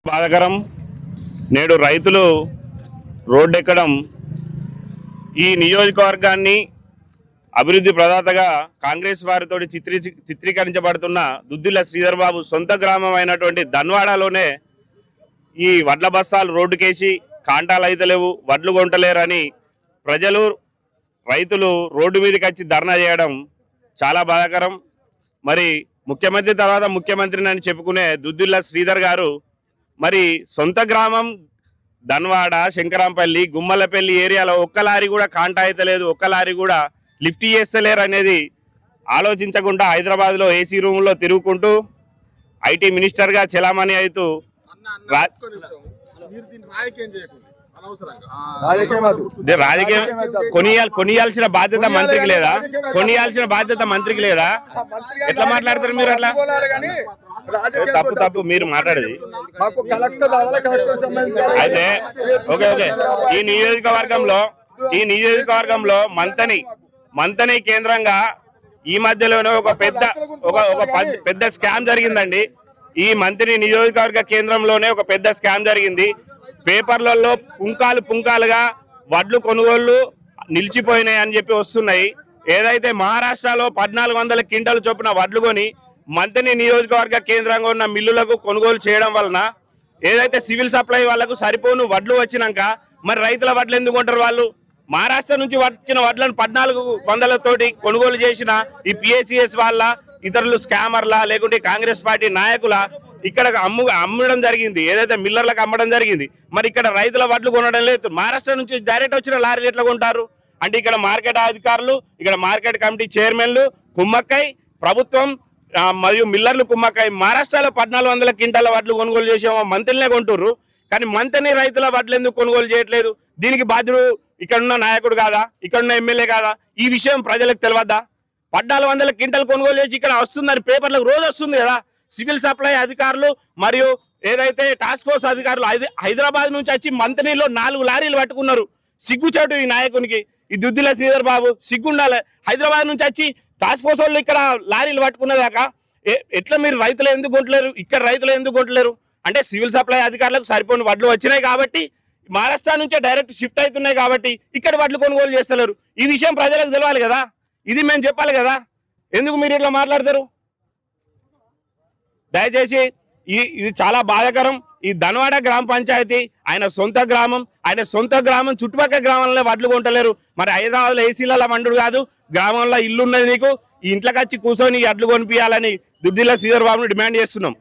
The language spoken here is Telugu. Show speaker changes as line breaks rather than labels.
బాధాకరం. నేడు రైతులు రోడ్డెక్కడం ఈ నియోజకవర్గాన్ని అభివృద్ధి ప్రదాతగా కాంగ్రెస్ వారితో చిత్రీకరించబడుతున్న దుద్దిల్ల శ్రీధర్ బాబు సొంత గ్రామం అయినటువంటి ధన్వాడలోనే ఈ వడ్ల బస్తాలు రోడ్డుకేసి కాంటాలు అయితే లేవు, వడ్లు కొంటలేరని రైతులు రోడ్డు మీదకి వచ్చి ధర్నా చేయడం చాలా బాధాకరం. మరి ముఖ్యమంత్రి తర్వాత ముఖ్యమంత్రిని అని చెప్పుకునే దుద్దిల్ల శ్రీధర్ గారు మరి సొంత గ్రామం ధన్వాడ, శంకరాంపల్లి, గుమ్మలపల్లి ఏరియాలో ఒక్క లారీ కూడా కాంటా అయితే లేదు, ఒక్క లారీ కూడా లిఫ్ట్ చేస్తలేరు అనేది ఆలోచించకుండా హైదరాబాద్లో ఏసీ రూమ్లో తిరుగుకుంటూ ఐటీ మినిస్టర్గా చెలామణి అవుతూ రాజకీయం కొనియాల్సిన బాధ్యత మంత్రికి లేదా? కొనియాల్సిన బాధ్యత మంత్రికి లేదా? ఎట్లా మాట్లాడతారు మీరు? అట్లా తప్పు మీరు మాట్లాడేది అయితే ఓకే. ఈ నియోజకవర్గంలో మంతని కేంద్రంగా ఈ మధ్యలోనే ఒక పెద్ద స్కామ్ జరిగిందండి. ఈ మంత్రి నియోజకవర్గ కేంద్రంలోనే ఒక పెద్ద స్కామ్ జరిగింది. పేపర్లలో పుంకాలుగా వడ్లు కొనుగోళ్లు నిలిచిపోయినాయి అని చెప్పి వస్తున్నాయి. ఏదైతే మహారాష్ట్రలో 1400 క్వింటాలు చొప్పున వడ్లు కొని మంత్రి నియోజకవర్గ కేంద్రంగా ఉన్న మిల్లులకు కొనుగోలు చేయడం వలన ఏదైతే సివిల్ సప్లై వాళ్లకు సరిపోను వడ్లు వచ్చినాక మరి రైతుల వడ్లు ఎందుకు కొంటారు? వాళ్ళు మహారాష్ట్ర నుంచి వచ్చిన వడ్లను 1400 కొనుగోలు చేసిన ఈ పిఏసిఎస్ వాళ్ళ ఇతరులు స్కామర్ల లేకుంటే కాంగ్రెస్ పార్టీ నాయకుల ఇక్కడ అమ్మడం జరిగింది. ఏదైతే మిల్లర్లకు అమ్మడం జరిగింది. మరి ఇక్కడ రైతుల వడ్లు కొనడం లేదు. మహారాష్ట్ర నుంచి డైరెక్ట్ వచ్చిన లారీలు ఎట్లా కొంటారు? అంటే ఇక్కడ మార్కెట్ అధికారులు, ఇక్కడ మార్కెట్ కమిటీ చైర్మన్లు కుమ్మక్కై, ప్రభుత్వం మరియు మిల్లర్లు కుమ్మక్కై మహారాష్ట్రలో 1400 క్వింటాల వడ్లు కొనుగోలు చేసేమో మంత్రినే కొంటుర్రు. కానీ మంత్రిని రైతుల వడ్లు ఎందుకు కొనుగోలు చేయట్లేదు? దీనికి బాధ్యుడు ఇక్కడున్న నాయకుడు కాదా? ఇక్కడున్న ఎమ్మెల్యే కాదా? ఈ విషయం ప్రజలకు తెలియద్దా? 1400 క్వింటాలు కొనుగోలు చేసి ఇక్కడ వస్తుందని పేపర్లకు రోజు వస్తుంది కదా. సివిల్ సప్లై అధికారులు మరియు ఏదైతే టాస్క్ ఫోర్స్ అధికారులు హైదరాబాద్ నుంచి వచ్చి మంత్రిలో 4 లారీలు పట్టుకున్నారు. సిగ్గుచేటు ఈ నాయకునికి, ఈ దుద్దిల్ల శ్రీధర్ బాబు సిగ్గుండాలి. హైదరాబాద్ నుంచి వచ్చి టాస్క్ ఫోర్స్ వాళ్ళు ఇక్కడ లారీలు పట్టుకున్నదాకా ఎట్లా మీరు రైతులు ఎందుకు కొంటలేరు? ఇక్కడ రైతులు ఎందుకు కొంటలేరు అంటే సివిల్ సప్లై అధికారులకు సరిపోని వడ్లు వచ్చినాయి కాబట్టి, మహారాష్ట్ర నుంచే డైరెక్ట్ షిఫ్ట్ అవుతున్నాయి కాబట్టి ఇక్కడ వడ్లు కొనుగోలు చేస్తలేరు. ఈ విషయం ప్రజలకు తెలవాలి కదా, ఇది మేము చెప్పాలి కదా. ఎందుకు మీరు ఇట్లా మాట్లాడతారు? దయచేసి ఇది చాలా బాధాకరం. ఈ ధన్వాడ గ్రామ పంచాయతీ ఆయన సొంత గ్రామం చుట్టుపక్కల గ్రామంలో వడ్లు కొంటలేరు. మరి హైదరాబాద్లో ఏసీల మండుడు కాదు, గ్రామంలో ఇల్లు ఉన్నది నీకు, ఈ ఇంట్లోకి వచ్చి కూర్చొని వడ్లు కొనిపించాలని దుద్దిల్ల శ్రీధర్ బాబుని డిమాండ్ చేస్తున్నాం.